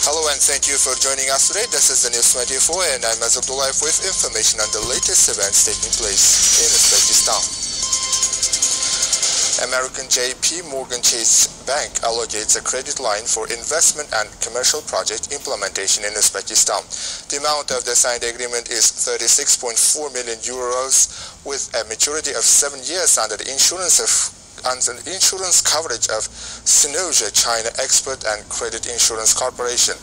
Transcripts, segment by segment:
Hello and thank you for joining us today. This is the News 24 and I'm Abdullah with information on the latest events taking place in Uzbekistan. American JP Morgan Chase Bank allocates a credit line for investment and commercial project implementation in Uzbekistan. The amount of the signed agreement is 36.4 million euros with a maturity of 7 years under the insurance coverage of Synergia China Export and Credit Insurance Corporation.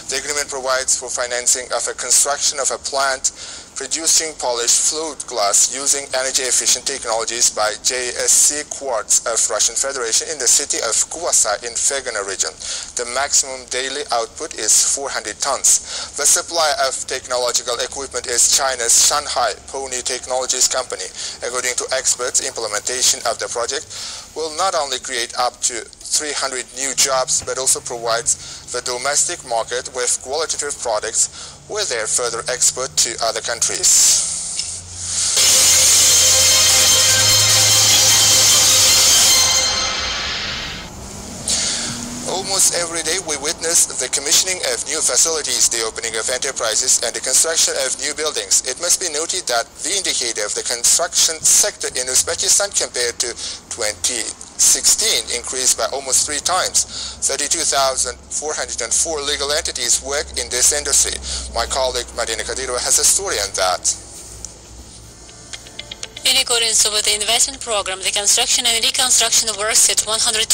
The agreement provides for financing of a construction of a plant producing polished flute glass using energy-efficient technologies by JSC Quartz of Russian Federation in the city of Kuvasa in Fergana region. The maximum daily output is 400 tons. The supply of technological equipment is China's Shanghai Pony Technologies company. According to experts, implementation of the project will not only create up to 300 new jobs but also provides the domestic market with qualitative products with their further export to other countries. Almost every day we witness the commissioning of new facilities, the opening of enterprises and the construction of new buildings. It must be noted that the indicator of the construction sector in Uzbekistan compared to 2016 increased by almost 3 times. 32,404 legal entities work in this industry. My colleague Madina Kadirova has a story on that. In accordance with the investment program, the construction and reconstruction works at 121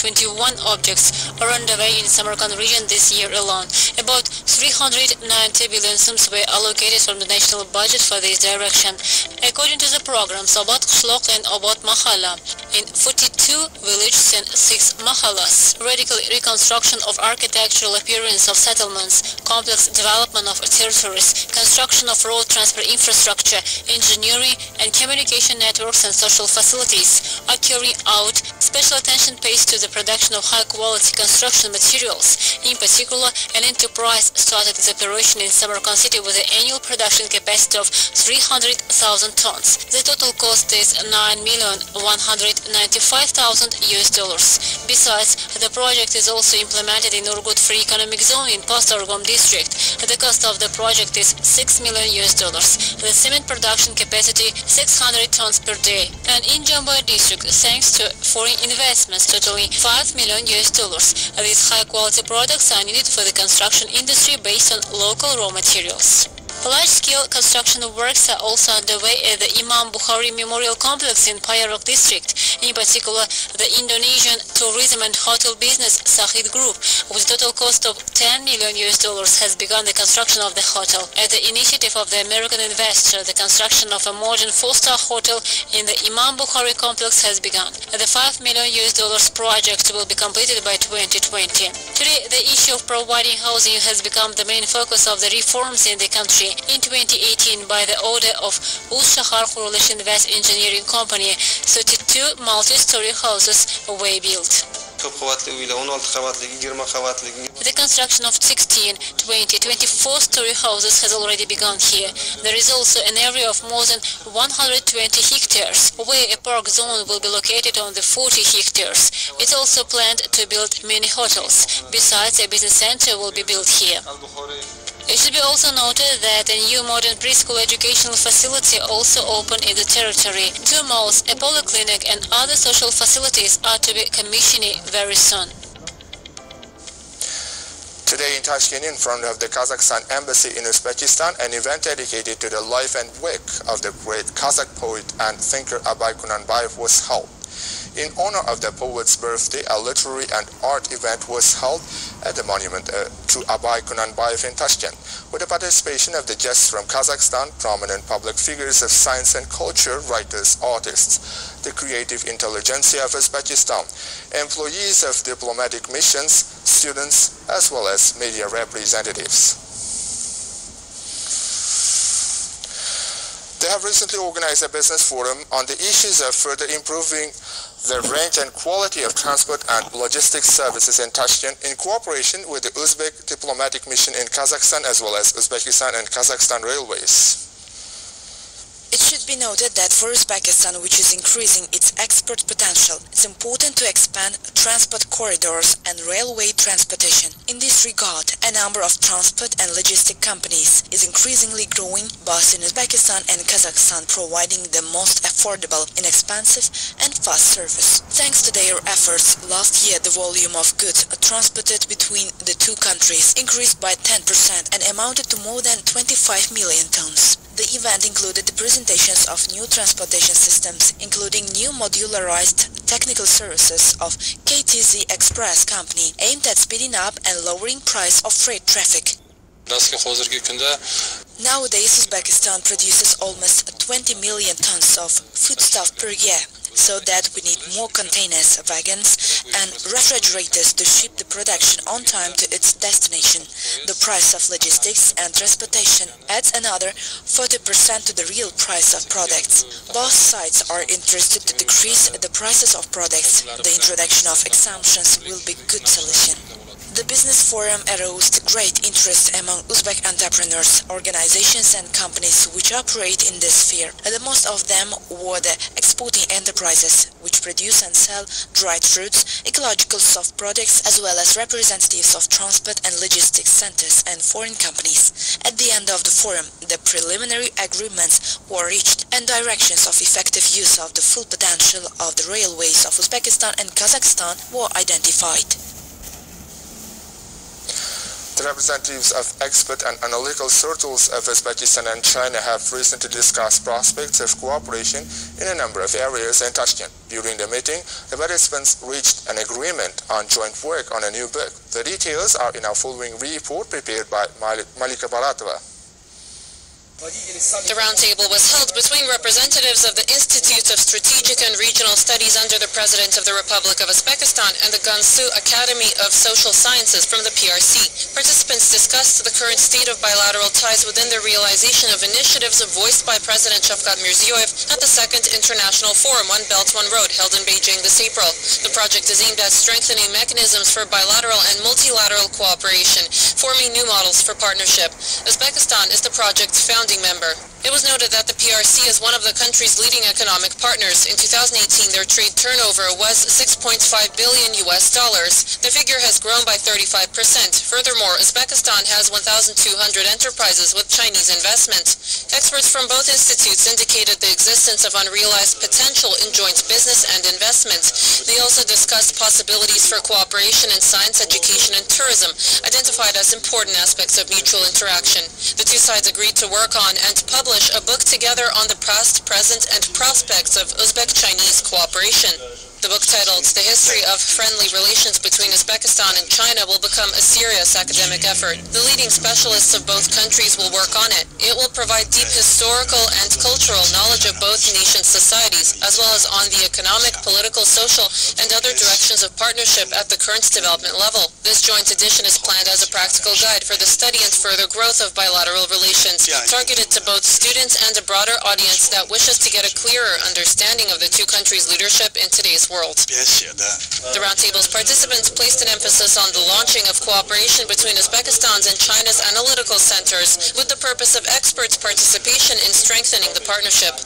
objects are underway in Samarkand region this year alone. About 390 billion sums were allocated from the national budget for this direction. According to the programs, Abad Qishlok and Abad Mahala in 42 villages and 6 mahalas, radical reconstruction of architectural appearance of settlements, complex development of territories, construction of road transport infrastructure, engineering and communication networks and social facilities are carrying out. Special attention pays to the production of high-quality construction materials. In particular, an enterprise started its operation in Samarkand city with an annual production capacity of 300,000 tons. The total cost is $9,195,000. Besides, the project is also implemented in Urgut Free Economic Zone in Postorgom district. The cost of the project is $6 million. The cement production capacity 600 tons per day, and in Jambai district, thanks to foreign investments totaling $5 million. These high-quality products are needed for the construction industry based on local raw materials. Large-scale construction works are also underway at the Imam Bukhari Memorial Complex in Payarok district. In particular, the Indonesian tourism and hotel business Sahid Group, with a total cost of $10 million, has begun the construction of the hotel. At the initiative of the American investor, the construction of a modern 4-star hotel in the Imam Bukhari complex has begun. The $5 million project will be completed by 2020. Today, the issue of providing housing has become the main focus of the reforms in the country. In 2018, by the order of Uzshahar Khurilish Invest Engineering Company, 32 multi-story houses were built. The construction of 16, 20, 24-story houses has already begun here. There is also an area of more than 120 hectares, where a park zone will be located on the 40 hectares. It's also planned to build many hotels. Besides, a business center will be built here. It should be also noted that a new modern preschool educational facility also opened in the territory. 2 malls, a polyclinic and other social facilities are to be commissioned very soon. Today in Tashkent, in front of the Kazakhstan embassy in Uzbekistan, an event dedicated to the life and work of the great Kazakh poet and thinker Abay Kunanbayev was held. In honor of the poet's birthday, a literary and art event was held at the monument to Abay Kunanbayev in Tashkent, with the participation of the guests from Kazakhstan, prominent public figures of science and culture, writers, artists, the creative intelligentsia of Uzbekistan, employees of diplomatic missions, students, as well as media representatives. They have recently organized a business forum on the issues of further improving the range and quality of transport and logistics services in Tashkent in cooperation with the Uzbek diplomatic mission in Kazakhstan as well as Uzbekistan and Kazakhstan Railways. It should be noted that for Uzbekistan, which is increasing its export potential, it's important to expand transport corridors and railway transportation. In this regard, a number of transport and logistic companies is increasingly growing both in Uzbekistan and Kazakhstan, providing the most affordable, inexpensive and fast service. Thanks to their efforts, last year the volume of goods transported between the two countries increased by 10% and amounted to more than 25 million tons. The event included the presentations of new transportation systems, including new modularized technical services of KTZ Express company, aimed at speeding up and lowering price of freight traffic. Nowadays, Uzbekistan produces almost 20 million tons of foodstuff per year, so that we need more containers, wagons and refrigerators to ship the production on time to its destination. The price of logistics and transportation adds another 40% to the real price of products. Both sides are interested to decrease the prices of products. The introduction of exemptions will be a good solution. The business forum aroused great interest among Uzbek entrepreneurs, organizations and companies which operate in this sphere. The most of them were the exporting enterprises, which produce and sell dried fruits, ecological soft products, as well as representatives of transport and logistics centers and foreign companies. At the end of the forum, the preliminary agreements were reached and directions of effective use of the full potential of the railways of Uzbekistan and Kazakhstan were identified. The representatives of expert and analytical circles of Uzbekistan and China have recently discussed prospects of cooperation in a number of areas in Tashkent. During the meeting, the participants reached an agreement on joint work on a new book. The details are in our following report prepared by Malika Baratova. The roundtable was held between representatives of the Institute of Strategic and Regional Studies under the President of the Republic of Uzbekistan and the Gansu Academy of Social Sciences from the PRC. Participants discussed the current state of bilateral ties within the realization of initiatives voiced by President Shavkat Mirziyoyev at the Second International Forum One Belt One Road held in Beijing this April. The project is aimed at strengthening mechanisms for bilateral and multilateral cooperation, forming new models for partnership. Uzbekistan is the project's founding member. It was noted that the PRC is one of the country's leading economic partners. In 2018, their trade turnover was $6.5 billion. The figure has grown by 35%. Furthermore, Uzbekistan has 1,200 enterprises with Chinese investment. Experts from both institutes indicated the existence of unrealized potential in joint business and investment. They also discussed possibilities for cooperation in science, education, and tourism, identified as important aspects of mutual interaction. The two sides agreed to work on and publish a book together on the past, present, and prospects of Uzbek-Chinese cooperation. The book, titled The History of Friendly Relations Between Uzbekistan and China, will become a serious academic effort. The leading specialists of both countries will work on it. It will provide deep historical and cultural knowledge of both nations' societies, as well as on the economic, political, social, and other directions of partnership at the current development level. This joint edition is planned as a practical guide for the study and further growth of bilateral relations, targeted to both students and a broader audience that wishes to get a clearer understanding of the two countries' leadership in today's world. The roundtable's participants placed an emphasis on the launching of cooperation between Uzbekistan's and China's analytical centers with the purpose of experts' participation in strengthening the partnership.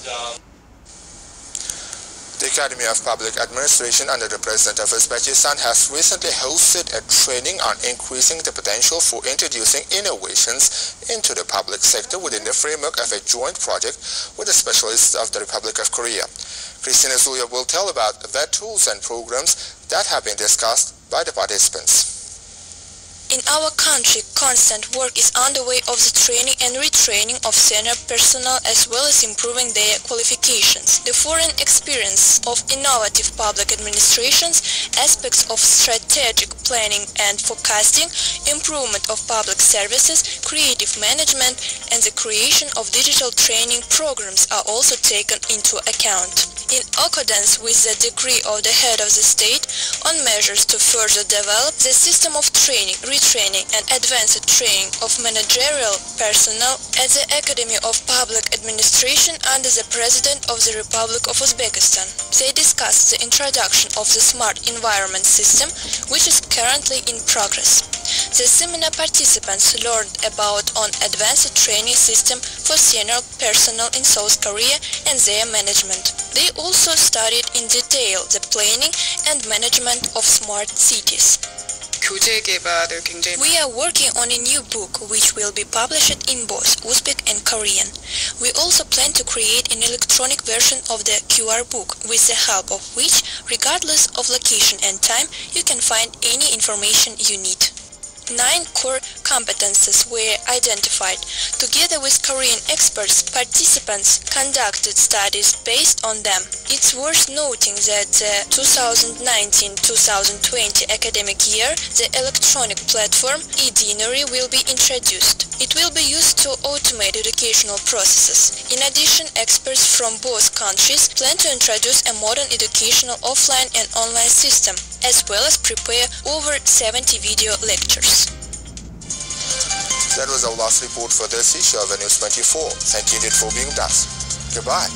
The Academy of Public Administration under the President of Uzbekistan has recently hosted a training on increasing the potential for introducing innovations into the public sector within the framework of a joint project with the specialists of the Republic of Korea. Christina Zulia will tell about the tools and programs that have been discussed by the participants. In our country, constant work is underway of the training and retraining of senior personnel as well as improving their qualifications. The foreign experience of innovative public administrations, aspects of strategic planning and forecasting, improvement of public services, creative management, and the creation of digital training programs are also taken into account. In accordance with the decree of the head of the state on measures to further develop the system of training, retraining and advanced training of managerial personnel at the Academy of Public Administration under the President of the Republic of Uzbekistan. They discussed the introduction of the smart environment system, which is currently in progress. The seminar participants learned about an advanced training system for senior personnel in South Korea and their management. They also studied in detail the planning and management of smart cities. We are working on a new book which will be published in both Uzbek and Korean. We also plan to create an electronic version of the QR book with the help of which, regardless of location and time, you can find any information you need. 9 core competences were identified. Together with Korean experts, participants conducted studies based on them. It's worth noting that the 2019-2020 academic year, the electronic platform e-dinary will be introduced. It will be used to automate educational processes. In addition, experts from both countries plan to introduce a modern educational offline and online system, as well as prepare over 70 video lectures. That was our last report for this issue of News 24. Thank you indeed for being with us. Goodbye.